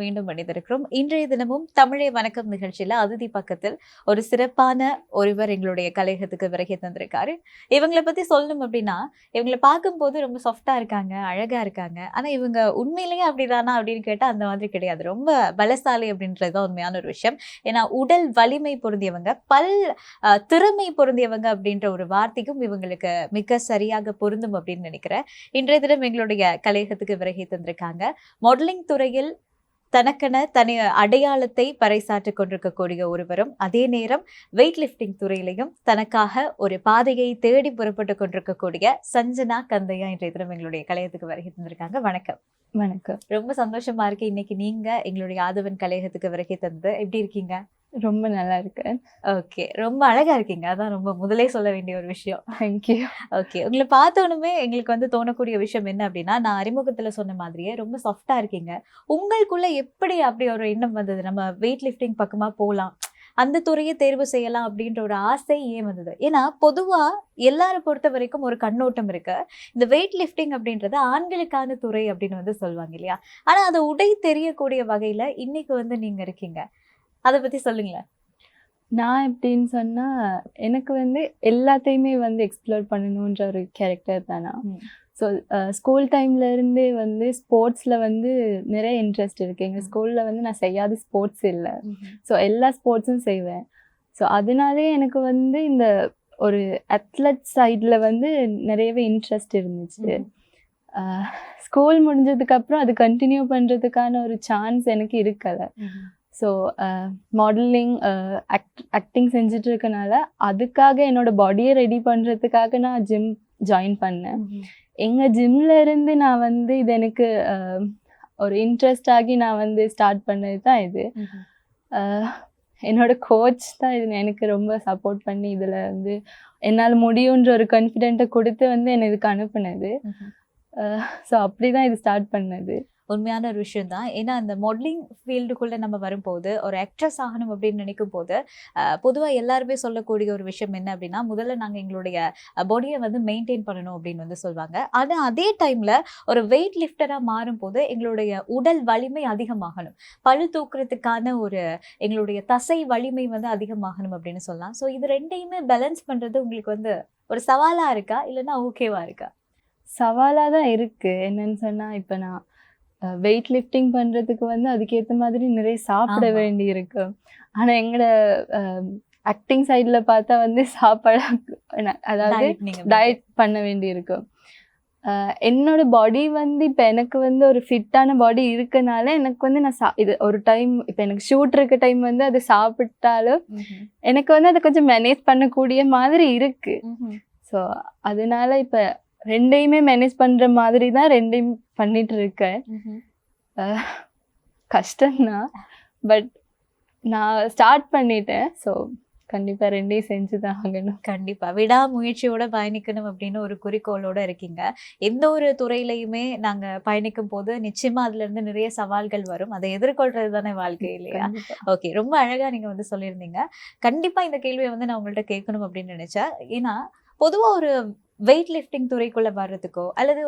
மீண்டும் இணைந்திருக்கிறோம். இன்றைய தினமும் தமிழே வணக்கம் நிகழ்ச்சியில அதிதி பக்கத்தில் ஒரு சிறப்பான ஒருவர் எங்களுடைய கலையகத்துக்கு வருகை தந்திருக்காரு. இவங்களை பத்தி சொல்லணும் அப்படின்னா, இவங்களை பார்க்கும்போது ரொம்ப சாஃப்டா இருக்காங்க, அழகா இருக்காங்க. ஆனா இவங்க உண்மையிலேயே அப்படிதானா அப்படின்னு கேட்டா அந்த மாதிரி கிடையாது. ரொம்ப பலசாலி அப்படின்றது தான் உண்மையான ஒரு விஷயம். ஏன்னா உடல் வலிமை பொருந்தியவங்க, திறமை பொருந்தியவங்க அப்படின்ற ஒரு வார்த்தைக்கும் இவங்களுக்கு மிக சரியாக பொருந்தும் அப்படின்னு நினைக்கிறேன். இன்றைய தினம் எங்களுடைய கலையகத்துக்கு வருகை தந்திருக்காங்க. மாடலிங் துறையில் தனக்கென தனி அடையாளத்தை பறைசாற்றிக் கொண்டிருக்கக்கூடிய ஒருவரும், அதே நேரம் வெயிட் லிஃப்டிங் துறையிலையும் தனக்காக ஒரு பாதையை தேடி புறப்பட்டு கொண்டிருக்கக்கூடிய சஞ்சனா கந்தையா இன்றைய தினம் எங்களுடைய கலையகத்துக்கு வருகை தந்திருக்காங்க. வணக்கம். வணக்கம். ரொம்ப சந்தோஷமா இருக்கு இன்னைக்கு நீங்க எங்களுடைய ஆதவன் கலையகத்துக்கு வருகை தந்தது. எப்படி இருக்கீங்க? ரொம்ப நல்லா இருக்கு. ஓகே, ரொம்ப அழகா இருக்கீங்க. அதான் ரொம்ப முதலே சொல்ல வேண்டிய ஒரு விஷயம். தேங்க்யூ. ஓகே, உங்களை பார்த்தோனுமே எங்களுக்கு வந்து தோணக்கூடிய விஷயம் என்ன அப்படின்னா, நான் அறிமுகத்துல சொன்ன மாதிரியே ரொம்ப சாஃப்டா இருக்கீங்க. உங்களுக்குள்ள எப்படி அப்படி ஒரு எண்ணம் வந்தது, நம்ம வெயிட் லிஃப்டிங் பக்கமா போகலாம், அந்த துறையை தேர்வு செய்யலாம் அப்படின்ற ஒரு ஆசை ஏன் வந்தது? ஏன்னா பொதுவா எல்லாரை பொறுத்த வரைக்கும் ஒரு கண்ணோட்டம் இருக்கு, இந்த வெயிட் லிஃப்டிங் அப்படின்றது ஆண்களுக்கான துறை அப்படின்னு வந்து சொல்லுவாங்க இல்லையா? ஆனா அதை உடை தெரியக்கூடிய வகையில இன்னைக்கு வந்து நீங்க இருக்கீங்க. அதை பத்தி சொல்லுங்களேன். நான் எப்படின்னு சொன்னா, எனக்கு வந்து எல்லாத்தையுமே வந்து எக்ஸ்ப்ளோர் பண்ணணுன்ற ஒரு கேரக்டர் தான் நான். ஸோ ஸ்கூல் டைம்ல இருந்தே வந்து ஸ்போர்ட்ஸ்ல வந்து நிறைய இன்ட்ரெஸ்ட் இருக்கு. எங்கள் ஸ்கூல்ல வந்து நான் செய்யாத ஸ்போர்ட்ஸ் இல்லை. ஸோ எல்லா ஸ்போர்ட்ஸும் செய்வேன். ஸோ அதனாலே எனக்கு வந்து இந்த ஒரு அத்லட் சைடில் வந்து நிறையவே இன்ட்ரெஸ்ட் இருந்துச்சு. ஸ்கூல் முடிஞ்சதுக்கப்புறம் அது கண்டினியூ பண்ணுறதுக்கான ஒரு சான்ஸ் எனக்கு இருக்கலை. ஸோ மாடலிங் ஆக்டிங் செஞ்சுட்டு இருக்கனால அதுக்காக என்னோட பாடியை ரெடி பண்ணுறதுக்காக நான் ஜிம் ஜாயின் பண்ணேன். எங்கள் ஜிம்ல இருந்து நான் வந்து இது எனக்கு ஒரு இன்ட்ரெஸ்ட் ஆகி நான் வந்து ஸ்டார்ட் பண்ணது தான் இது. என்னோட கோச் தான் இது எனக்கு ரொம்ப சப்போர்ட் பண்ணி இதில் வந்து என்னால் முடியுன்ற ஒரு கான்ஃபிடென்ட்டை கொடுத்து வந்து என்னை இதுக்கு அனுப்புனது. ஸோ அப்படி தான் இது ஸ்டார்ட் பண்ணது. உண்மையான ஒரு விஷயம் தான். ஏன்னா அந்த மாடலிங் ஃபீல்டுக்குள்ளே நம்ம வரும்போது, ஒரு ஆக்ட்ரஸ் ஆகணும் அப்படின்னு நினைக்கும் போது, பொதுவாக எல்லாருமே சொல்லக்கூடிய ஒரு விஷயம் என்ன அப்படின்னா, முதல்ல நாங்கள் எங்களுடைய பாடியை வந்து மெயின்டைன் பண்ணணும் அப்படின்னு வந்து சொல்லுவாங்க. ஆனால் அதே டைமில் ஒரு வெயிட் லிஃப்டராக மாறும்போது எங்களுடைய உடல் வலிமை அதிகமாகணும், பளு தூக்குறதுக்கான ஒரு எங்களுடைய தசை வலிமை வந்து அதிகமாகணும் அப்படின்னு சொல்லலாம். ஸோ இது ரெண்டையுமே பேலன்ஸ் பண்ணுறது உங்களுக்கு வந்து ஒரு சவாலாக இருக்கா, இல்லைன்னா ஓகேவா இருக்கா? சவாலாக தான் இருக்குது. என்னன்னு சொன்னால், இப்போ நான் வெயிட் லிஃப்டிங் பண்ணுறதுக்கு வந்து அதுக்கேற்ற மாதிரி நிறைய சாப்பிட வேண்டி இருக்கு. ஆனால் எங்களோட ஆக்டிங் சைடில் பார்த்தா வந்து சாப்பாடு, அதாவது டயட் பண்ண வேண்டி இருக்கும். என்னோட பாடி வந்து இப்போ எனக்கு வந்து ஒரு ஃபிட்டான பாடி இருக்கனால எனக்கு வந்து நான் இது ஒரு டைம் இப்போ எனக்கு ஷூட் இருக்க டைம் வந்து அது சாப்பிட்டாலும் எனக்கு வந்து அதை கொஞ்சம் மேனேஜ் பண்ணக்கூடிய மாதிரி இருக்கு. ஸோ அதனால இப்போ ரெண்டையுமே மேனேஜ் பண்ற மாதிரி தான் ரெண்டையும் பண்ணிட்டு இருக்கேன். கஷ்டம்தான், பட் நான் ஸ்டார்ட் பண்ணிட்டேன். ஸோ கண்டிப்பா ரெண்டையும் செஞ்சுதான் ஆகணும். கண்டிப்பா விடாமுயற்சியோட பயணிக்கணும் அப்படின்னு ஒரு குறிக்கோளோட இருக்கீங்க. எந்த ஒரு துறையிலையுமே நாங்க பயணிக்கும் போது நிச்சயமா அதுல இருந்து நிறைய சவால்கள் வரும், அதை எதிர்கொள்றது தானே வாழ்க்கை இல்லையா? ஓகே, ரொம்ப அழகா நீங்க வந்து சொல்லியிருந்தீங்க. கண்டிப்பா இந்த கேள்வியை வந்து நான் உங்கள்கிட்ட கேட்கணும் அப்படின்னு நினைச்சேன். ஏன்னா பொதுவா ஒரு வெயிட் லிஃப்டிங் துறைக்குள்ள வர்றதுக்கோ அல்லது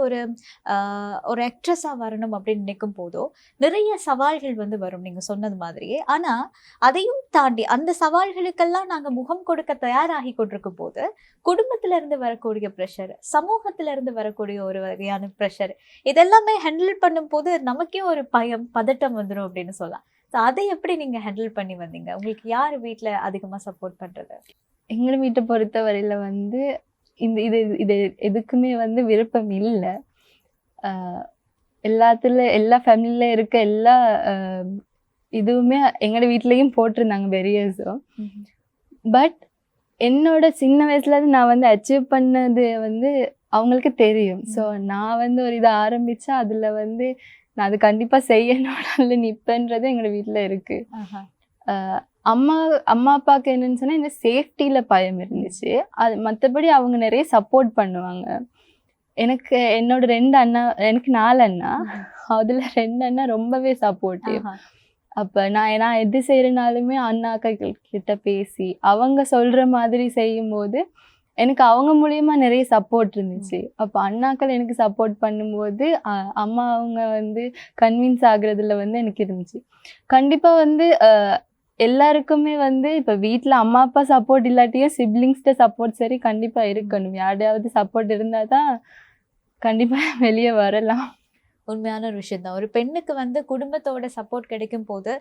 ஒரு ஆக்ட்ரஸாக வரணும் அப்படின்னு நினைக்கும் போதோ நிறைய சவால்கள் வந்து வரும், நீங்கள் சொன்னது மாதிரியே. ஆனால் அதையும் தாண்டி அந்த சவால்களுக்கெல்லாம் நாங்கள் முகம் கொடுக்க தயாராகி கொண்டிருக்கும் போது குடும்பத்திலேருந்து வரக்கூடிய ப்ரெஷர், சமூகத்திலேருந்து வரக்கூடிய ஒரு வகையான ப்ரெஷர், இதெல்லாமே ஹேண்டில் பண்ணும்போது நமக்கே ஒரு பயம், பதட்டம் வந்துடும் அப்படின்னு சொல்லலாம். ஸோ அதை எப்படி நீங்கள் ஹேண்டில் பண்ணி வந்தீங்க? உங்களுக்கு யார் வீட்டில் அதிகமாக சப்போர்ட் பண்ணுறது? எங்கள் வீட்டை பொறுத்தவரையில் வந்து இது எதுக்குமே வந்து விருப்பம் இல்லை. எல்லா ஃபேமிலியில இருக்க எல்லா இதுவுமே எங்களோட வீட்லேயும் போட்டிருந்தாங்க பெரியர்ஸும். பட் என்னோட சின்ன வயசுலேருந்து நான் வந்து அச்சீவ் பண்ணது வந்து அவங்களுக்கு தெரியும். ஸோ நான் வந்து ஒரு இதை ஆரம்பித்தா அதில் வந்து நான் அது கண்டிப்பாக செய்யணும்னால நிற்பேன்றது எங்களோட வீட்டில் இருக்குது. அம்மா அப்பாவுக்கு என்னன்னு சொன்னால் இந்த சேஃப்டியில் பயம் இருந்துச்சு. அது மற்றபடி அவங்க நிறைய சப்போர்ட் பண்ணுவாங்க. எனக்கு என்னோட 2 அண்ணா, எனக்கு 4 அண்ணா, அதில் 2 அண்ணா ரொம்பவே சப்போர்ட்டிவ். அப்போ நான் எது செய்கிறனாலுமே அண்ணாக்கள் கிட்ட பேசி அவங்க சொல்கிற மாதிரி செய்யும்போது எனக்கு அவங்க மூலியமா நிறைய சப்போர்ட் இருந்துச்சு. அப்போ அண்ணாக்கள் எனக்கு சப்போர்ட் பண்ணும்போது அம்மா அவங்க வந்து கன்வின்ஸ் ஆகுறதுல வந்து எனக்கு இருந்துச்சு. கண்டிப்பா வந்து எல்லாருக்குமே வந்து இப்போ வீட்டில் அம்மா அப்பா சப்போர்ட் இல்லாட்டியும் சிப்ளிங்ஸ்ட சப்போர்ட் சரி கண்டிப்பா இருக்கணும். யாரையாவது சப்போர்ட் இருந்தால் தான் கண்டிப்பா வெளியே வரலாம். உண்மையான ஒரு விஷயம் தான். ஒரு பெண்ணுக்கு வந்து குடும்பத்தோட சப்போர்ட் கிடைக்கும் போது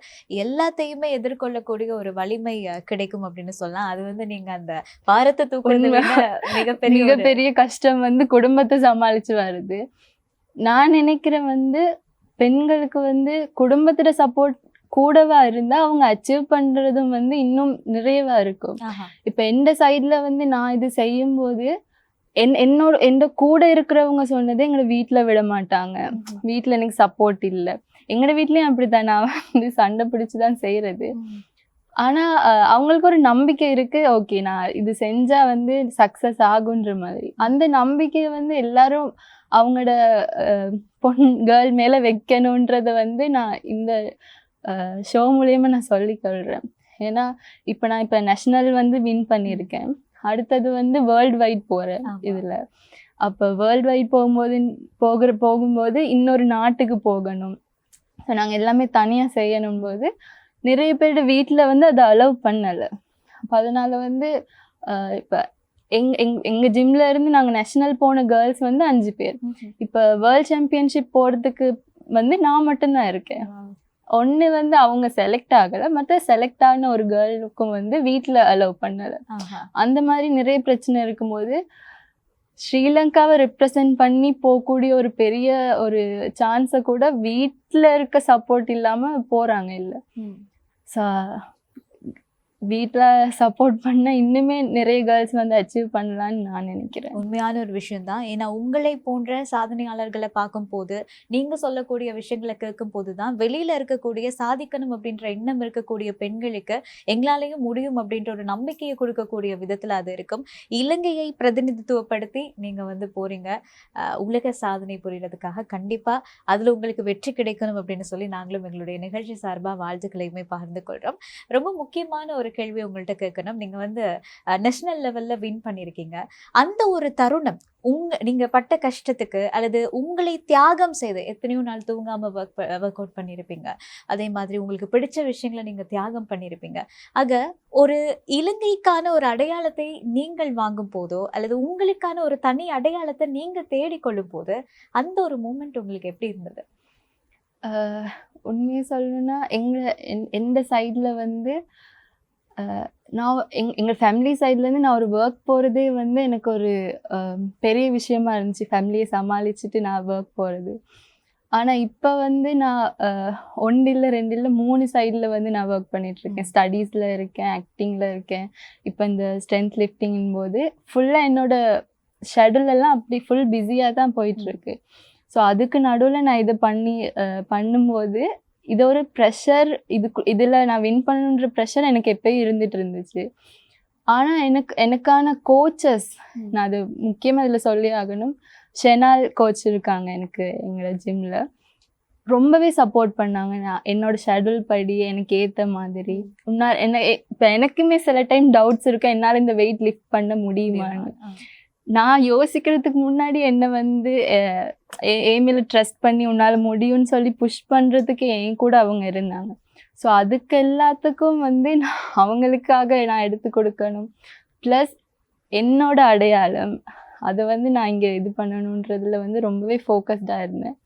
எல்லாத்தையுமே எதிர்கொள்ளக்கூடிய ஒரு வலிமை கிடைக்கும் அப்படின்னு சொல்லலாம். அது வந்து நீங்க அந்த பாரத்தை தூக்குறதை விட மிகப்பெரிய மிகப்பெரிய கஷ்டம் வந்து குடும்பத்தை சமாளிச்சு வருது. நான் நினைக்கிறேன் வந்து பெண்களுக்கு வந்து குடும்பத்தோட சப்போர்ட் கூடவா இருந்தா அவங்க அச்சீவ் பண்றதும் வந்து இன்னும் நிறைவா இருக்கும். இப்ப எந்த சைட்ல வந்து நான் இது செய்யும் போது என்னோட கூட இருக்கிறவங்க சொன்னதே எங்களை வீட்டுல விட மாட்டாங்க. வீட்டுல எனக்கு சப்போர்ட் இல்லை. எங்களோட வீட்லயும் அப்படித்தான். நான் வந்து சண்டை பிடிச்சுதான் செய்யறது. ஆனா அவங்களுக்கு ஒரு நம்பிக்கை இருக்கு. ஓகே, நான் இது செஞ்சா வந்து சக்சஸ் ஆகுன்ற மாதிரி அந்த நம்பிக்கையை வந்து எல்லாரும் அவங்களோட கேர்ள் மேல வைக்கணும்ன்றத வந்து நான் இந்த ஷோ மூலியமா நான் சொல்லிக்கொள்றேன். ஏன்னா நான் இப்ப நேஷனல் வந்து வின் பண்ணியிருக்கேன். அடுத்தது வந்து வேர்ல்டு வைட் போறேன் இதுல. அப்ப வேர்ல்டு வைட் போகும்போது இன்னொரு நாட்டுக்கு போகணும். நாங்க எல்லாமே தனியா செய்யணும் போது நிறைய பேர் வீட்டுல வந்து அதை அலோவ் பண்ணல. அப்ப அதனால வந்து இப்ப எங்க ஜிம்ல இருந்து நாங்க நேஷனல் போன கேர்ள்ஸ் வந்து 5 பேர். இப்ப வேர்ல்ட் சாம்பியன்ஷிப் போறதுக்கு வந்து நான் மட்டும்தான் இருக்கேன். ஒண்ணு வந்து அவங்க செலக்ட் ஆகல, மற்ற செலக்ட் ஆன ஒரு கேர்ளுக்கும் வந்து வீட்டுல அலோவ் பண்ணல. அந்த மாதிரி நிறைய பிரச்சனை இருக்கும்போது ஸ்ரீலங்காவை ரெப்ரசன்ட் பண்ணி போகக்கூடிய ஒரு பெரிய ஒரு சான்ஸை கூட வீட்டுல இருக்க சப்போர்ட் இல்லாம போறாங்க இல்ல. வீட்டில் சப்போர்ட் பண்ண இன்னுமே நிறைய கேர்ள்ஸ் வந்து அச்சீவ் பண்ணலான்னு நான் நினைக்கிறேன். உண்மையான ஒரு விஷயம் தான். ஏன்னா உங்களை போன்ற சாதனையாளர்களை பார்க்கும்போது நீங்க சொல்லக்கூடிய விஷயங்களை கேட்கும் போது தான் வெளியில இருக்கக்கூடிய சாதிக்கணும் அப்படின்ற எண்ணம் இருக்கக்கூடிய பெண்களுக்கு எங்களாலேயும் முடியும் அப்படின்ற ஒரு நம்பிக்கையை கொடுக்கக்கூடிய விதத்துல அது இருக்கும். இலங்கையை பிரதிநிதித்துவப்படுத்தி நீங்க வந்து போறீங்க உலக சாதனை புரியறதுக்காக. கண்டிப்பா அதுல உங்களுக்கு வெற்றி கிடைக்கணும் அப்படின்னு சொல்லி நாங்களும் எங்களுடைய நிகழ்ச்சி சார்பா வாழ்த்துக்களையுமே பகிர்ந்து கொள்றோம். ரொம்ப முக்கியமான ஒரு கேள்வி உங்கள்கிட்ட கேட்கணும். நீங்க வந்து நேஷனல் லெவல்ல வின் பண்ணிருக்கீங்க. அந்த ஒரு தருணம் நீங்க பட்ட கஷ்டத்துக்கு அல்லது உங்களை தியாகம் செய்து எத்தனையோ நாள் தூங்காம ஒர்க் அவுட் பண்ணிருப்பீங்க. அதே மாதிரி உங்களுக்கு பிடிச்ச விஷயங்களை நீங்க தியாகம் பண்ணிருப்பீங்க. ஆக ஒரு இலங்கைக்கான ஒரு அடையாளத்தை நீங்கள் வாங்கும் போதோ அல்லது உங்களுக்கான ஒரு தனி அடையாளத்தை நீங்க தேடிக்கொள்ளும் போது அந்த ஒரு மூமெண்ட் உங்களுக்கு எப்படி இருந்தது? உண்மையை சொல்லணும்னா எந்த சைட்ல வந்து நான் எங்கள் ஃபேமிலி சைட்லேருந்து நான் ஒரு ஒர்க் போகிறதே வந்து எனக்கு ஒரு பெரிய விஷயமா இருந்துச்சு. ஃபேமிலியை சமாளிச்சுட்டு நான் ஒர்க் போகிறது. ஆனால் இப்போ வந்து நான் 1 இல்லை 2 இல்லை 3 சைடில் வந்து நான் ஒர்க் பண்ணிகிட்ருக்கேன். ஸ்டடீஸில் இருக்கேன், ஆக்டிங்கில் இருக்கேன். இப்போ இந்த ஸ்ட்ரென்த் லிஃப்டிங்கும் போது ஃபுல்லாக என்னோட ஷெடியூலெல்லாம் அப்படி ஃபுல் பிஸியாக தான் போயிட்டுருக்கு. ஸோ அதுக்கு நடுவில் நான் இதை பண்ணும்போது இது ஒரு ப்ரெஷர். இதில் நான் வின் பண்ணுன்ற ப்ரெஷர் எனக்கு எப்பயும் இருந்துட்டு இருந்துச்சு. ஆனால் எனக்கான கோச்சஸ், நான் அது முக்கியமாக இதில் சொல்லி ஆகணும், ஷெனால் கோச் இருக்காங்க எனக்கு எங்களோட ஜிம்மில். ரொம்பவே சப்போர்ட் பண்ணாங்க. நான் என்னோட ஷெடியூல் படி எனக்கு ஏற்ற மாதிரி. இப்போ எனக்குமே சில டைம் டவுட்ஸ் இருக்கும், என்னால் இந்த வெயிட் லிஃப்ட் பண்ண முடியுமான்னு. நான் யோசிக்கிறதுக்கு முன்னாடி என்னை வந்து ஏமில் ட்ரஸ்ட் பண்ணி உன்னால் முடியும்னு சொல்லி புஷ் பண்ணுறதுக்கு என் கூட அவங்க இருந்தாங்க. ஸோ அதுக்கு எல்லாத்துக்கும் வந்து அவங்களுக்காக நான் எடுத்து கொடுக்கணும். ப்ளஸ் என்னோட அடையாளம் அதை வந்து நான் இங்கே இது பண்ணணுன்றதுல வந்து ரொம்பவே ஃபோக்கஸ்டாக இருந்தேன்.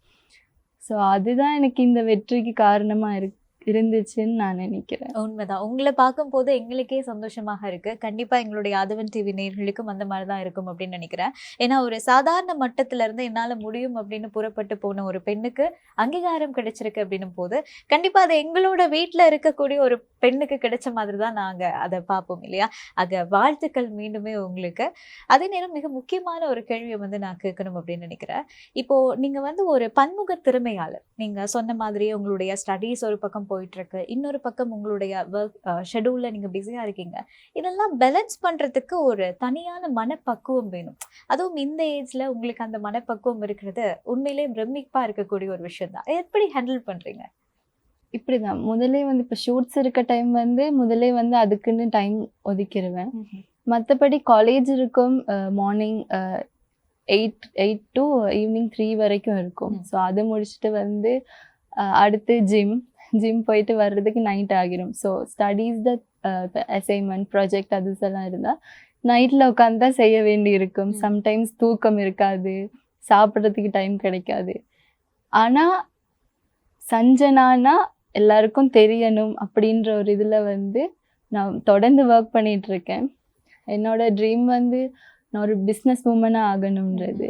ஸோ அதுதான் எனக்கு இந்த வெற்றிக்கு காரணமாக இருந்துச்சுன்னு நான் நினைக்கிறேன். உண்மைதான். உங்களை பார்க்கும்போது எங்களுக்கே சந்தோஷமாக இருக்கு. கண்டிப்பா எங்களுடைய ஆதவன் டிவி நேயர்களுக்கும் அந்த மாதிரி தான் இருக்கும் அப்படின்னு நினைக்கிறேன். ஏன்னா ஒரு சாதாரண மட்டத்துல இருந்து என்னால முடியும் அப்படின்னு புறப்பட்டு போன ஒரு பெண்ணுக்கு அங்கீகாரம் கிடைச்சிருக்கு அப்படின்னும் போது கண்டிப்பா அது எங்களோட வீட்டுல இருக்கக்கூடிய ஒரு பெண்ணுக்கு கிடைச்ச மாதிரி தான் நாங்க அதை பார்ப்போம் இல்லையா? ஆக வாழ்த்துக்கள் மீண்டுமே உங்களுக்கு. அதே நேரம் மிக முக்கியமான ஒரு கேள்வியை வந்து நான் கேட்கணும் அப்படின்னு நினைக்கிறேன். இப்போ நீங்க வந்து ஒரு பன்முக திறமையாளர். நீங்க சொன்ன மாதிரி உங்களுடைய ஸ்டடீஸ் ஒரு பக்கம் போயிட்டு இருக்கு, இன்னொரு பக்கம் உங்களுடைய ஒர்க் ஷெடியூல்ல நீங்க பிஸியா இருக்கீங்க. இதெல்லாம் பேலன்ஸ் பண்றதுக்கு ஒரு தனியான மனப்பக்குவம் வேணும். அதுவும் இந்த ஏஜ்ல உங்களுக்கு அந்த மனப்பக்குவம் இருக்கிறது உண்மையிலேயே பிரமிப்பா இருக்கக்கூடிய ஒரு விஷயம் தான். எப்படி ஹேண்டில் பண்றீங்க? இப்படிதான் முதலே வந்து இப்போ ஷூட்ஸ் இருக்க டைம் வந்து முதலே வந்து அதுக்குன்னு டைம் ஒதுக்கிடுவேன். மற்றபடி காலேஜ் இருக்கும், மார்னிங் 8 to ஈவினிங் 3 வரைக்கும் இருக்கும். ஸோ அது முடிச்சுட்டு வந்து அடுத்து ஜிம் போயிட்டு வர்றதுக்கு நைட் ஆகிரும். So studies the assignment project அதுசெல்லாம் இருந்தால் நைட்டில் உட்காந்து தான் செய்ய வேண்டி இருக்கும். சம்டைம்ஸ் தூக்கம் இருக்காது, சாப்பிட்றதுக்கு டைம் கிடைக்காது. ஆனால் சஞ்சனானா எல்லாருக்கும் தெரியணும் அப்படின்ற ஒரு இதில் வந்து நான் தொடர்ந்து ஒர்க் பண்ணிகிட்ருக்கேன். என்னோட ட்ரீம் வந்து நான் ஒரு பிஸ்னஸ் உமனாக ஆகணுன்றது.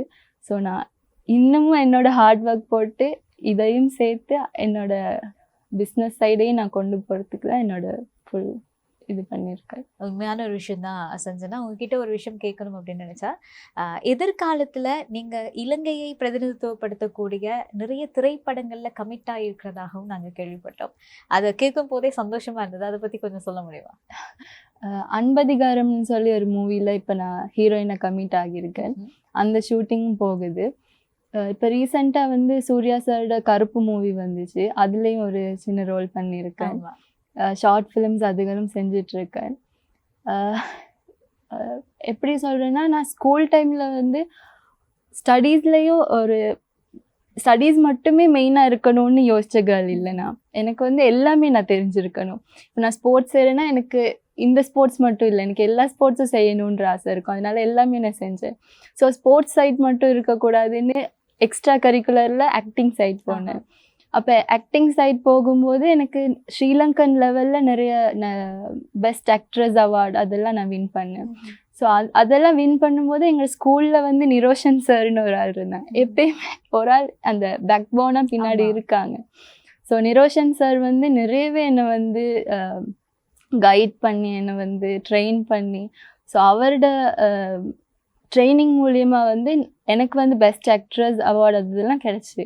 ஸோ நான் இன்னமும் என்னோட ஹார்ட் ஒர்க் போட்டு இதையும் சேர்த்து என்னோட பிஸ்னஸ் சைடையும் நான் கொண்டு போகிறதுக்கு தான் என்னோட ஃபுல் இது பண்ணியிருக்கேன். உண்மையான ஒரு விஷயம் தான் சஞ்சனா. உங்ககிட்ட ஒரு விஷயம் கேட்கணும் அப்படின்னு நினைச்சா, எதிர்காலத்துல நீங்க இலங்கையை பிரதிநிதித்துவப்படுத்தக்கூடிய நிறைய திரைப்படங்கள்ல கமிட் ஆகியிருக்கிறதாகவும் நாங்க கேள்விப்பட்டோம். அதை கேட்கும் போதே சந்தோஷமா இருந்தது. அதை பத்தி கொஞ்சம் சொல்ல முடியுமா? அன்பதிகாரம்னு சொல்லி ஒரு மூவியில் இப்போ நான் ஹீரோயினை கமிட் ஆகியிருக்கேன். அந்த ஷூட்டிங்கும் போகுது. இப்போ ரீசெண்டாக வந்து சூர்யா சாரோட கருப்பு மூவி வந்துச்சு, அதுலேயும் ஒரு சின்ன ரோல் பண்ணியிருக்கேன். ஷார்ட் ஃபிலிம்ஸ் அதுகளும் செஞ்சிட்ருக்கேன். எப்படி சொல்கிறேன்னா, நான் ஸ்கூல் டைமில் வந்து ஸ்டடீஸ்லேயும் ஒரு ஸ்டடீஸ் மட்டுமே மெயினாக இருக்கணும்னு யோசிச்ச கேர்ள் இல்லைனா. எனக்கு வந்து எல்லாமே நான் தெரிஞ்சிருக்கணும். இப்போ நான் ஸ்போர்ட்ஸ் செய்கிறேன்னா எனக்கு இந்த ஸ்போர்ட்ஸ் மட்டும் இல்லை, எனக்கு எல்லா ஸ்போர்ட்ஸும் செய்யணுன்ற ஆசை இருக்கும். அதனால எல்லாமே நான் செஞ்சேன். ஸோ ஸ்போர்ட்ஸ் சைட் மட்டும் இருக்கக்கூடாதுன்னு எக்ஸ்ட்ரா கரிக்குலரில் ஆக்டிங் சைட் போனேன். அப்போ ஆக்டிங் சைட் போகும்போது எனக்கு ஸ்ரீலங்கன் லெவலில் நிறைய பெஸ்ட் ஆக்ட்ரஸ் அவார்டு அதெல்லாம் நான் வின் பண்ணேன். ஸோ அதெல்லாம் வின் பண்ணும்போது எங்கள் ஸ்கூலில் வந்து நிரோஷன் சார்னு ஒரு ஆள் இருந்தாங்க. எப்பயுமே ஒரு ஆள் அந்த பேக் போனாக பின்னாடி இருக்காங்க. ஸோ நிரோஷன் சார் வந்து நிறையவே என்னை வந்து கைட் பண்ணி என்னை வந்து ட்ரெயின் பண்ணி, ஸோ அவரோட ட்ரைனிங் மூலியமாக வந்து எனக்கு வந்து பெஸ்ட் ஆக்ட்ரஸ் அவார்டு அதெல்லாம் கிடச்சி.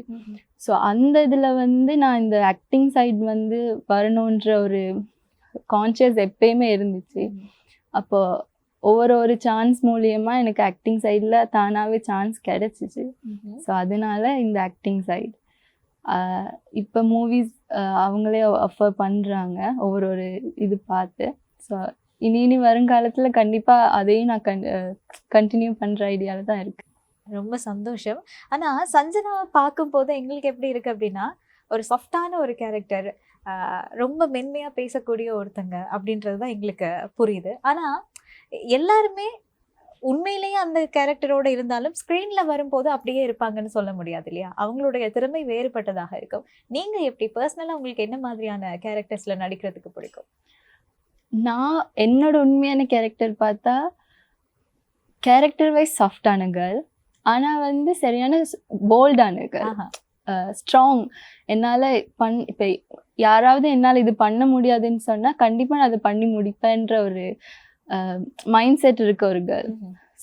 ஸோ அந்த இதில் வந்து நான் இந்த ஆக்டிங் சைட் வந்து வரணுன்ற ஒரு கான்ஷியஸ் எப்பயுமே இருந்துச்சு. அப்போது ஒரு சான்ஸ் மூலியமாக எனக்கு ஆக்டிங் சைடில் தானாகவே சான்ஸ் கிடச்சிச்சு. ஸோ அதனால இந்த ஆக்டிங் சைட் இப்போ மூவிஸ் அவங்களே ஆஃபர் பண்ணுறாங்க ஒரு இது பார்த்து. ஸோ இனி வருங்காலத்தில் கண்டிப்பாக அதையும் நான் கண்டினியூ பண்ணுற ஐடியாவில் தான் இருக்குது. ரொம்ப சந்தோஷம். ஆனால் சஞ்சனாவை பார்க்கும்போது எங்களுக்கு எப்படி இருக்குது அப்படின்னா, ஒரு சாஃப்டான ஒரு கேரக்டர், ரொம்ப மென்மையாக பேசக்கூடிய ஒருத்தங்க அப்படின்றது தான் எங்களுக்கு புரியுது. ஆனால் எல்லாருமே உண்மையிலேயே அந்த கேரக்டரோடு இருந்தாலும் ஸ்க்ரீனில் வரும்போது அப்படியே இருப்பாங்கன்னு சொல்ல முடியாது இல்லையா? அவங்களுடைய திறமை வேறுபட்டதாக இருக்கும். நீங்கள் எப்படி பர்சனலாக உங்களுக்கு என்ன மாதிரியான கேரக்டர்ஸில் நடிக்கிறதுக்கு பிடிக்கும்? நான் என்னோட உண்மையான கேரக்டர் பார்த்தா கேரக்டர் வைஸ் சாஃப்டான கேர்ள், ஆனால் வந்து சரியான போல்டான கேர்ள், ஸ்ட்ராங். என்னால் இப்போ யாராவது என்னால் இது பண்ண முடியாதுன்னு சொன்னால் கண்டிப்பாக நான் அதை பண்ணி முடிப்பேன்ற ஒரு மைண்ட் செட் இருக்க ஒரு கேர்ள்.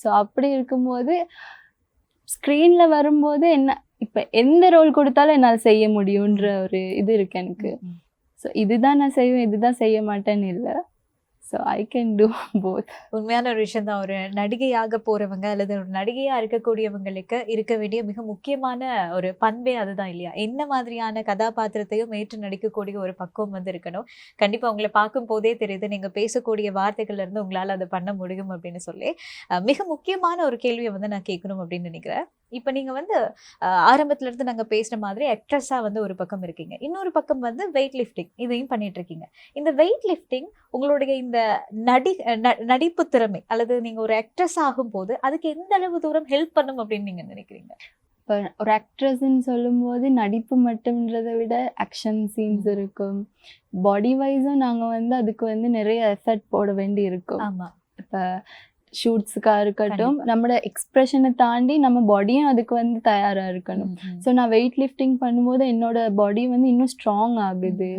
ஸோ அப்படி இருக்கும்போது ஸ்க்ரீனில் வரும்போது என்ன இப்போ எந்த ரோல் கொடுத்தாலும் என்னால் செய்ய முடியுன்ற ஒரு இது இருக்கு எனக்கு. ஸோ இதுதான் நான் செய்வேன், இதுதான் செய்ய மாட்டேன்னு இல்லை. So I can do both. உண்மையான ஒரு விஷயம் தான். ஒரு நடிகையாக போகிறவங்க அல்லது ஒரு நடிகையாக இருக்கக்கூடியவங்களுக்கு இருக்க வேண்டிய மிக முக்கியமான ஒரு பண்பே அதுதான் இல்லையா? என்ன மாதிரியான கதாபாத்திரத்தையும் ஏற்று நடிக்கக்கூடிய ஒரு பக்குவம் வந்து இருக்கணும். கண்டிப்பாக உங்களை பார்க்கும் போதே தெரியுது, நீங்கள் பேசக்கூடிய வார்த்தைகள்லேருந்து உங்களால் அதை பண்ண முடியும் அப்படின்னு சொல்லி. மிக முக்கியமான ஒரு கேள்வியை வந்து நான் கேட்கணும் அப்படின்னு நினைக்கிறேன். இப்போ நீங்கள் வந்து ஆரம்பத்துலேருந்து நாங்கள் பேசுகிற மாதிரி ஆக்ட்ரஸாக வந்து ஒரு பக்கம் இருக்கீங்க, இன்னொரு பக்கம் வந்து வெயிட் லிஃப்டிங் இதையும் பண்ணிட்டு இருக்கீங்க. இந்த வெயிட் லிஃப்டிங் உங்களுடைய இந்த நடிப்பு திறமை அல்லது நீங்கள் ஒரு ஆக்ட்ரஸ் ஆகும்போது அதுக்கு எந்த அளவு தூரம் ஹெல்ப் பண்ணும் அப்படின்னு நீங்கள் நினைக்கிறீங்க? இப்போ ஒரு ஆக்ட்ரஸ்ன்னு சொல்லும்போது நடிப்பு மட்டும்ன்றதை விட ஆக்ஷன் சீன்ஸ் இருக்கும், பாடி வைஸும் நாங்கள் வந்து அதுக்கு வந்து நிறைய எஃபர்ட் போட வேண்டி இருக்கும். ஆமாம். இப்போ ஷூட்ஸுக்காக இருக்கட்டும், நம்மளோட எக்ஸ்ப்ரெஷனை தாண்டி நம்ம பாடியும் அதுக்கு வந்து தயாராக இருக்கணும். ஸோ நான் வெயிட் லிஃப்டிங் பண்ணும்போது என்னோட பாடி வந்து இன்னும் ஸ்ட்ராங் ஆகுது.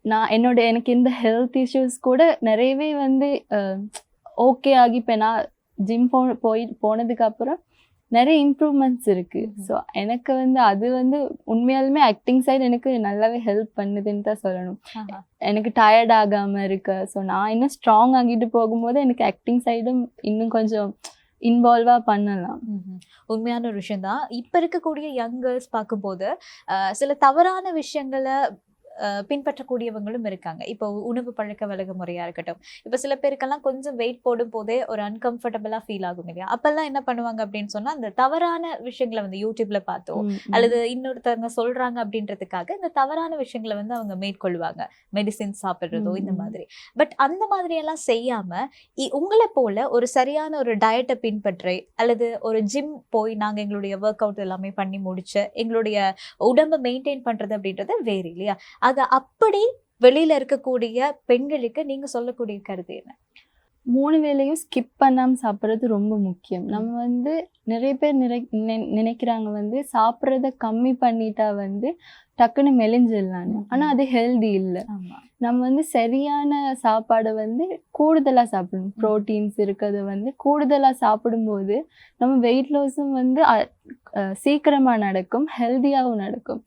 நான் எனக்கு இந்த ஹெல்த் இஷ்யூஸ் கூட நிறையவே வந்து ஓகே ஆகி இப்போ நான் ஜிம் போனதுக்கப்புறம் நிறைய இம்ப்ரூவ்மெண்ட்ஸ் இருக்குது. ஸோ எனக்கு வந்து அது வந்து உண்மையாலுமே ஆக்டிங் சைடு எனக்கு நல்லாவே ஹெல்ப் பண்ணுதுன்னு தான் சொல்லணும். எனக்கு டயர்ட் ஆகாமல் இருக்க. ஸோ நான் இன்னும் ஸ்ட்ராங் ஆகிட்டு போகும்போது எனக்கு ஆக்டிங் சைடும் இன்னும் கொஞ்சம் இன்வால்வாக பண்ணலாம். உண்மையான ஒரு விஷயம் தான். இப்போ இருக்கக்கூடிய யங் கேர்ள்ஸ் பார்க்கும்போது சில தவறான விஷயங்களை பின்பற்றக்கூடியவங்களும் இருக்காங்க. இப்போ உணவு பழக்க வழக்க முறையா இருக்கட்டும். இப்போ சில பேருக்கெல்லாம் கொஞ்சம் வெயிட் போடும் போதே ஒரு அன்கம்ஃபர்டபுளா ஃபீல் ஆகும் இல்லையா? அப்பெல்லாம் என்ன பண்ணுவாங்க அப்படின்னு சொன்னா, அந்த தவறான விஷயங்கள வந்து YouTubeல பார்த்தோ, அல்லது இன்னொருத்தவங்க சொல்றாங்க அப்படின்றதுக்காக இந்த தவறான விஷயங்கள வந்து அவங்க மேற்கொள்வாங்க. மெடிசின் சாப்பிடுறதோ இந்த மாதிரி. பட் அந்த மாதிரி எல்லாம் செய்யாம, உங்கள போல ஒரு சரியான ஒரு டயட்ட பின்பற்றி, அல்லது ஒரு ஜிம் போய் நாங்க எங்களுடைய வொர்க் அவுட் எல்லாமே பண்ணி முடிச்சு, எங்களுடைய உடம்ப மெயின்டெயின் பண்றது அப்படின்றது வேறு இல்லையா? அது அப்படி வெளியில இருக்கக்கூடிய பெண்களுக்கு நீங்க சொல்லக்கூடிய கருத்து என்ன? 3 வேளையும் ஸ்கிப் பண்ணாம சாப்பிடுறது ரொம்ப முக்கியம். நம்ம வந்து நிறைய பேர் நினைக்கிறாங்க வந்து சாப்பிடுறத கம்மி பண்ணிட்டா வந்து டக்குன்னு மெலிஞ்சிடலான்னு. ஆனா அது ஹெல்தி இல்ல. நம்ம வந்து சரியான சாப்பாடை வந்து கூடுதலா சாப்பிடணும். புரோட்டீன்ஸ் இருக்கிறத வந்து கூடுதலா சாப்பிடும்போது நம்ம வெயிட் லாஸும் வந்து சீக்கிரமா நடக்கும், ஹெல்தியாகவும் நடக்கும்.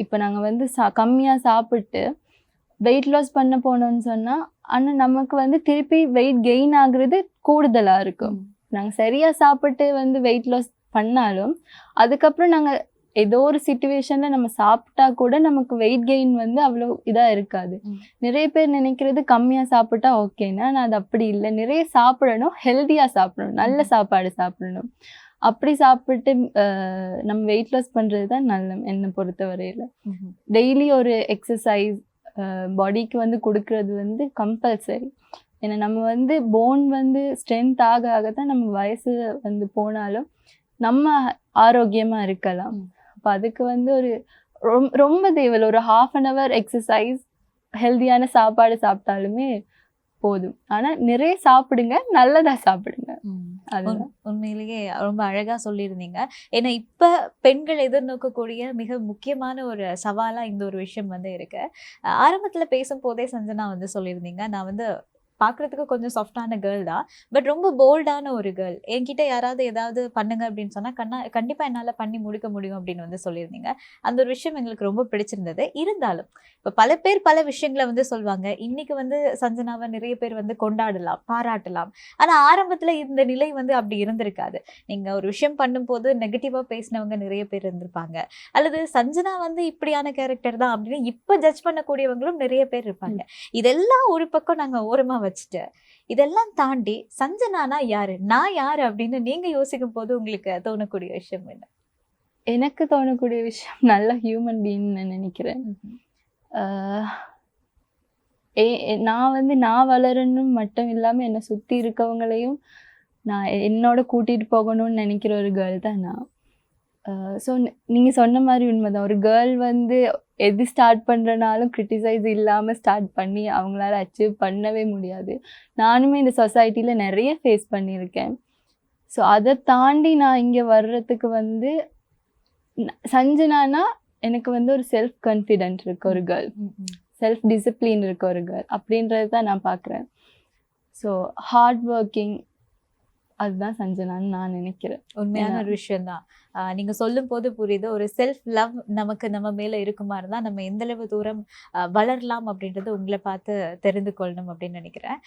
இப்போ நாங்கள் வந்து கம்மியாக சாப்பிட்டு வெயிட் லாஸ் பண்ண போனோம்னு சொன்னால், ஆனால் நமக்கு வந்து திருப்பி வெயிட் கெயின் ஆகுறது கூடுதலாக இருக்கும். நாங்கள் சரியாக சாப்பிட்டு வந்து வெயிட் லாஸ் பண்ணாலும் அதுக்கப்புறம் நாங்கள் ஏதோ ஒரு சிச்சுவேஷனில் நம்ம சாப்பிட்டா கூட நமக்கு வெயிட் கெயின் வந்து அவ்வளோ இதாக இருக்காது. நிறைய பேர் நினைக்கிறது கம்மியாக சாப்பிட்டா ஓகேன்னா, ஆனால் அது அப்படி இல்லை. நிறைய சாப்பிடணும், ஹெல்த்தியாக சாப்பிடணும், நல்ல சாப்பாடு சாப்பிடணும். அப்படி சாப்பிட்டு நம்ம வெயிட் லாஸ் பண்ணுறது தான் நல்ல என்னை பொறுத்த வரையில். டெய்லி ஒரு எக்ஸசைஸ் பாடிக்கு வந்து கொடுக்கறது வந்து கம்பல்சரி. ஏன்னா நம்ம வந்து போன் வந்து ஸ்ட்ரென்த் ஆக ஆக தான் நம்ம வயசு வந்து போனாலும் நம்ம ஆரோக்கியமாக இருக்கலாம். அப்போ அதுக்கு வந்து ஒரு ரொம்ப தேவையில்லை. ஒரு 1/2 hour எக்ஸசைஸ், ஹெல்தியான சாப்பாடு சாப்பிட்டாலுமே போதும். ஆனா நிறைய சாப்பிடுங்க, நல்லதா சாப்பிடுங்க. உண்மையிலேயே ரொம்ப அழகா சொல்லியிருந்தீங்க. ஏன்னா இப்ப பெண்கள் எதிர்நோக்கக்கூடிய மிக முக்கியமான ஒரு சவாலா இந்த ஒரு விஷயம் வந்து இருக்கு. ஆரம்பத்துல பேசும்போதே சஞ்சனா வந்து சொல்லியிருந்தீங்க, நான் வந்து பார்க்கறதுக்கு கொஞ்சம் சாஃப்டான கேர்ள் தான், பட் ரொம்ப போல்டான ஒரு கேர்ள். என்கிட்ட யாராவது ஏதாவது பண்ணுங்க அப்படின்னு சொன்னா கண்டிப்பா என்னால பண்ணி முடிக்க முடியும் அப்படின்னு வந்து சொல்லியிருந்தீங்க. அந்த ஒரு விஷயம் எங்களுக்கு ரொம்ப பிடிச்சிருந்தது. இருந்தாலும் இப்ப பல பேர் பல விஷயங்களை வந்து சொல்லுவாங்க. இன்னைக்கு வந்து சஞ்சனாவை நிறைய பேர் வந்து கொண்டாடலாம், பாராட்டலாம். ஆனா ஆரம்பத்துல இந்த நிலை வந்து அப்படி இருந்திருக்காது. நீங்க ஒரு விஷயம் பண்ணும்போது நெகட்டிவா பேசினவங்க நிறைய பேர் இருந்திருப்பாங்க, அல்லது சஞ்சனா வந்து இப்படியான கேரக்டர் தான் அப்படின்னு இப்ப ஜட்ஜ் பண்ணக்கூடியவங்களும் நிறைய பேர் இருப்பாங்க. இதெல்லாம் ஒரு பக்கம் நாங்க ஓரமா வச்சுட்டு, இதெல்லாம் தாண்டி சஞ்சனானா யாரு, நான் யாரு அப்படின்னு நீங்க யோசிக்கும் போது உங்களுக்கு தோணக்கூடிய விஷயம் என்ன? எனக்கு தோணக்கூடிய விஷயம் நல்ல ஹியூமன் பீயிங் நான் நினைக்கிறேன். நான் வளரணும் மட்டும் இல்லாம என்னை சுத்தி இருக்கவங்களையும் நான் என்னோட கூட்டிட்டு போகணும்னு நினைக்கிற ஒரு கேர்ள் தான் நான். ஸோ நீங்க சொன்ன மாதிரி உண்மைதான். ஒரு கேர்ள் வந்து எது ஸ்டார்ட் பண்ணுறனாலும் கிரிட்டிசைஸ் இல்லாமல் ஸ்டார்ட் பண்ணி அவங்களால அச்சீவ் பண்ணவே முடியாது. நானுமே இந்த சொசைட்டியில் நிறைய ஃபேஸ் பண்ணியிருக்கேன். ஸோ அதை தாண்டி நான் இங்கே வர்றதுக்கு வந்து சஞ்சனானா எனக்கு வந்து ஒரு செல்ஃப் கான்ஃபிடென்ட் இருக்க ஒரு கேர்ள், செல்ஃப் டிசிப்ளின் இருக்க ஒரு கேர்ள் அப்படின்றது தான் நான் பார்க்குறேன். ஸோ ஹார்ட் ஒர்க்கிங், அதுதான் சஞ்சனான்னு நான் நினைக்கிறேன். உண்மையான ஒரு விஷயம் தான். நீங்க சொல்லும் போது புரியுது. ஒரு செல்ஃப் லவ் நமக்கு நம்ம மேல இருக்குமா இருந்தா நம்ம எந்த அளவு தூரம் வளரலாம் அப்படின்றது உங்களை பார்த்து தெரிந்து கொள்ளணும் அப்படின்னு நினைக்கிறேன்.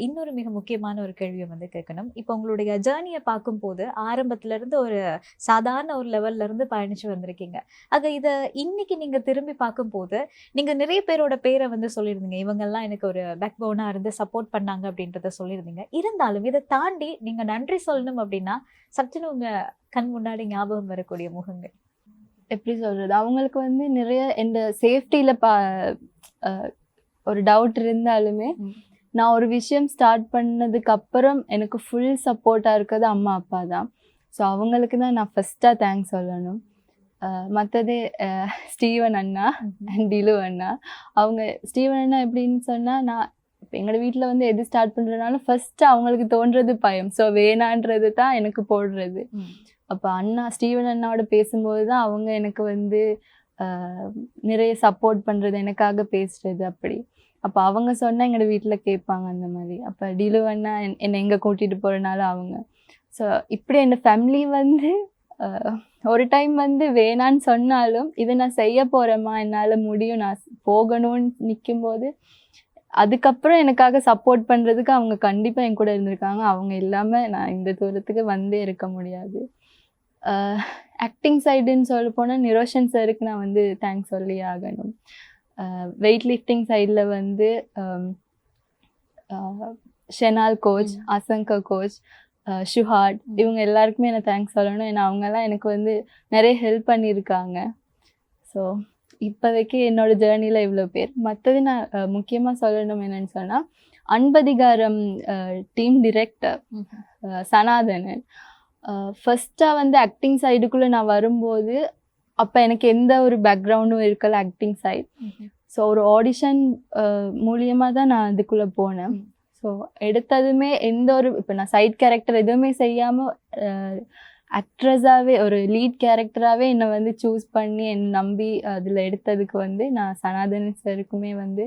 இன்னொரு மிக முக்கியமான ஒரு கேள்வியை வந்து கேட்கணும். இப்போ உங்களுடைய ஜேர்னியை பார்க்கும்போது ஆரம்பத்துல இருந்து ஒரு சாதாரண ஒரு லெவல்ல இருந்து பயணிச்சு வந்திருக்கீங்க. ஆக இதை இன்னைக்கு நீங்க திரும்பி பார்க்கும்போது நீங்க நிறைய பேரோட பேரை வந்து சொல்லியிருந்தீங்க, இவங்கெல்லாம் எனக்கு ஒரு பேக் போனா இருந்து சப்போர்ட் பண்ணாங்க அப்படின்றத சொல்லியிருந்தீங்க. இருந்தாலும் இதை தாண்டி நீங்க நன்றி சொல்லணும் அப்படின்னா சட்டுன்னு உங்க கண் முன்னாடி ஞாபகம் வரக்கூடிய முகங்கள் எப்படி சொல்றது? அவங்களுக்கு வந்து நிறைய இந்த சேஃப்டியில ஒரு டவுட் இருந்தாலுமே நான் ஒரு விஷயம் ஸ்டார்ட் பண்ணதுக்கு அப்புறம் எனக்கு ஃபுல் சப்போர்ட்டா இருக்கிறது அம்மா அப்பா தான். ஸோ அவங்களுக்கு தான் நான் ஃபர்ஸ்டா தேங்க்ஸ் சொல்லணும். மற்றது ஸ்டீவன் அண்ணா அண்ட் டிலு அண்ணா. அவங்க ஸ்டீவன் அண்ணா எப்படின்னு சொன்னா, நான் எங்களோட வீட்டில் வந்து எது ஸ்டார்ட் பண்ணுறதுனாலும் ஃபர்ஸ்ட் அவங்களுக்கு தோன்றது பயம். ஸோ வேணான்றது தான் எனக்கு போடுறது. அப்போ ஸ்டீவன் அண்ணாவோட பேசும்போது தான் அவங்க எனக்கு வந்து நிறைய சப்போர்ட் பண்ணுறது, எனக்காக பேசுறது அப்படி. அப்போ அவங்க சொன்னால் எங்களோட வீட்டில் கேட்பாங்க அந்த மாதிரி. அப்போ டிலு அண்ணா என்னை எங்கே கூட்டிகிட்டு போகிறனால அவங்க. ஸோ இப்படி என் ஃபேமிலி வந்து ஒரு டைம் வந்து வேணான்னு சொன்னாலும் இதை நான் செய்ய போகிறேம்மா, என்னால் முடியும், நான் போகணும்னு நிற்கும்போது அதுக்கப்புறம் எனக்காக சப்போர்ட் பண்ணுறதுக்கு அவங்க கண்டிப்பாக என் கூட இருந்திருக்காங்க. அவங்க இல்லாமல் நான் இந்த தூரத்துக்கு வந்தே இருக்க முடியாது. ஆக்டிங் சைடுன்னு சொல்ல போனால் நிரோஷன் சாருக்கு நான் வந்து தேங்க்ஸ் சொல்லி ஆகணும். வெயிட் லிஃப்டிங் சைடில் வந்து ஷெனால் கோச், அசங்கா கோச், ஷுஹாட், இவங்க எல்லாருக்குமே நான் தேங்க்ஸ் சொல்லணும். ஏன்னா அவங்கெல்லாம் எனக்கு வந்து நிறைய ஹெல்ப் பண்ணியிருக்காங்க. ஸோ இப்போதைக்கு என்னோட ஜேர்னியில் இவ்வளோ பேர். மற்றது நான் முக்கியமாக சொல்லணும் என்னன்னு சொன்னால், அன்பதிகாரம் டீம் டிரெக்டர் சனாதனன் ஃபர்ஸ்ட்டாக வந்து ஆக்டிங் சைடுக்குள்ளே நான் வரும்போது அப்போ எனக்கு எந்த ஒரு பேக்ரவுண்டும் இருக்கல ஆக்டிங் சைடு. ஸோ ஒரு ஆடிஷன் மூலியமாக தான் நான் அதுக்குள்ளே போனேன். ஸோ எடுத்ததுமே எந்த ஒரு இப்போ நான் சைட் கேரக்டர் எதுவுமே செய்யாமல் ஆக்ட்ரஸாகவே ஒரு லீட் கேரக்டராகவே என்னை வந்து சூஸ் பண்ணி என்னை நம்பி அதில் எடுத்ததுக்கு வந்து நான் சனாதன சாருக்குமே வந்து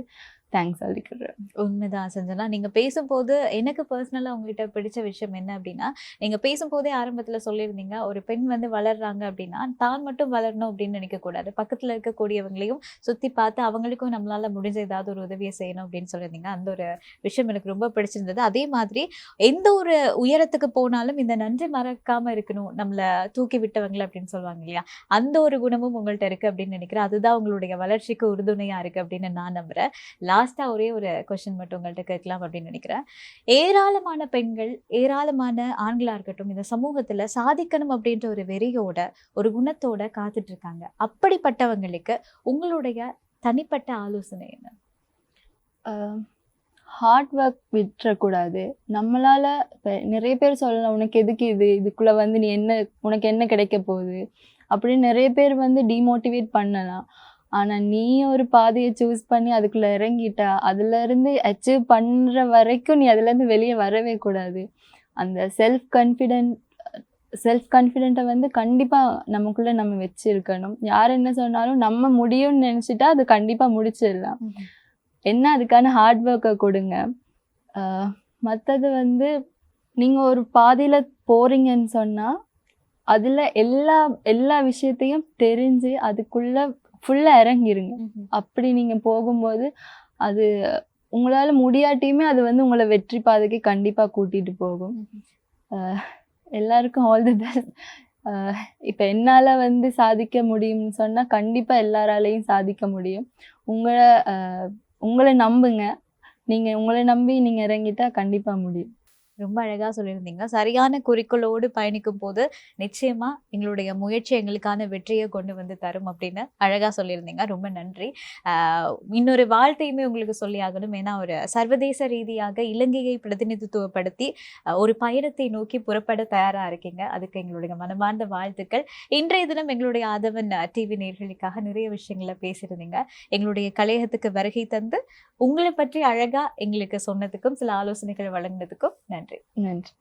தேங்க்ஸ் சொல்லிக்கிறேன். உண்மைதான் சஞ்சனா. நீங்க பேசும்போது எனக்கு பர்சனலா உங்ககிட்ட பிடிச்ச விஷயம் என்ன அப்படின்னா, நீங்க பேசும்போதே ஆரம்பத்துல சொல்லியிருந்தீங்க, ஒரு பெண் வந்து வளர்றாங்க அப்படின்னா தான் மட்டும் வளரணும் அப்படின்னு நினைக்க கூடாது, பக்கத்துல இருக்கக்கூடியவங்களையும் சுத்தி பார்த்து அவங்களுக்கும் நம்மளால முடிஞ்ச ஏதாவது ஒரு உதவியை செய்யணும் அப்படின்னு சொல்லியிருந்தீங்க. அந்த ஒரு விஷயம் எனக்கு ரொம்ப பிடிச்சிருந்தது. அதே மாதிரி எந்த ஒரு உயரத்துக்கு போனாலும் இந்த நன்றி மறக்காம இருக்கணும், நம்மள தூக்கி விட்டவங்களை அப்படின்னு சொல்லுவாங்க இல்லையா, அந்த ஒரு குணமும் உங்கள்ட்ட இருக்கு அப்படின்னு நினைக்கிறேன். அதுதான் உங்களுடைய வளர்ச்சிக்கு உறுதுணையா இருக்கு அப்படின்னு நான் நம்புறேன். லாஸ்டா ஒரே ஒரு கொஸ்டின் மட்டும் உங்கள்கிட்ட கேட்கலாம் அப்படின்னு நினைக்கிறேன். ஏராளமான பெண்கள், ஏராளமான ஆண்களா இருக்கட்டும், இந்த சமூகத்துல சாதிக்கணும் அப்படின்ற ஒரு வெறியோட, ஒரு குணத்தோட காத்துட்டு இருக்காங்க. அப்படிப்பட்டவங்களுக்கு உங்களுடைய தனிப்பட்ட ஆலோசனை என்ன? ஹார்ட் ஒர்க் விட்டுறக்கூடாது. நம்மளால இப்போ நிறைய பேர் சொல்லலாம், உனக்கு எதுக்கு இது, இதுக்குள்ளே வந்து நீ என்ன, உனக்கு என்ன கிடைக்க போகுது அப்படின்னு நிறைய பேர் வந்து டிமோட்டிவேட் பண்ணலாம். ஆனால் நீ ஒரு பாதையை சூஸ் பண்ணி அதுக்குள்ளே இறங்கிட்டா, அதுலேருந்து அச்சீவ் பண்ணுற வரைக்கும் நீ அதுலேருந்து வெளியே வரவே கூடாது. அந்த செல்ஃப் கான்ஃபிடென்ட்டை வந்து கண்டிப்பாக நமக்குள்ளே நம்ம வச்சுருக்கணும். யார் என்ன சொன்னாலும் நம்ம முடியும்னு நினச்சிட்டா அது கண்டிப்பாக முடிச்சிடலாம். என்ன அதுக்கான ஹார்ட் ஒர்க்கை கொடுங்க. மற்றது வந்து நீங்கள் ஒரு பாதையில் போகிறீங்கன்னு சொன்னால் அதில் எல்லா விஷயத்தையும் தெரிஞ்சு அதுக்குள்ளே ஃபுல்லாக இறங்கிருங்க. அப்படி நீங்கள் போகும்போது அது உங்களால் முடியாட்டியுமே அது வந்து உங்களை வெற்றி பாதைக்கு கண்டிப்பாக கூட்டிகிட்டு போகும். எல்லாருக்கும் ஆல் தி பெஸ்ட். இப்போ என்னால் வந்து சாதிக்க முடியும்னு சொன்னால் கண்டிப்பாக எல்லாராலையும் சாதிக்க முடியும். உங்களை நம்புங்க. நீங்கள் உங்களை நம்பி நீங்கள் இறங்கிட்டா கண்டிப்பாக முடியும். ரொம்ப அழகா சொல்லியிருந்தீங்க. சரியான குறிக்கோளோடு பயணிக்கும் போது நிச்சயமா எங்களுடைய முயற்சி எங்களுக்கான வெற்றியை கொண்டு வந்து தரும் அப்படின்னு அழகா சொல்லியிருந்தீங்க. ரொம்ப நன்றி. இன்னொரு வாழ்த்தையுமே உங்களுக்கு சொல்லி ஆகணும். ஏன்னா ஒரு சர்வதேச ரீதியாக இலங்கையை பிரதிநிதித்துவப்படுத்தி ஒரு பயணத்தை நோக்கி புறப்பட தயாரா இருக்கீங்க. அதுக்கு எங்களுடைய மனமார்ந்த வாழ்த்துக்கள். இன்றைய தினம் எங்களுடைய ஆதவன் டிவி நேயர்களுக்காக நிறைய விஷயங்களை பேசியிருந்தீங்க. எங்களுடைய கலையகத்துக்கு வருகை தந்து உங்களை பற்றி அழகா எங்களுக்கு சொன்னதுக்கும் சில ஆலோசனைகள் வழங்கினதுக்கும் நன்றி. நன்றி.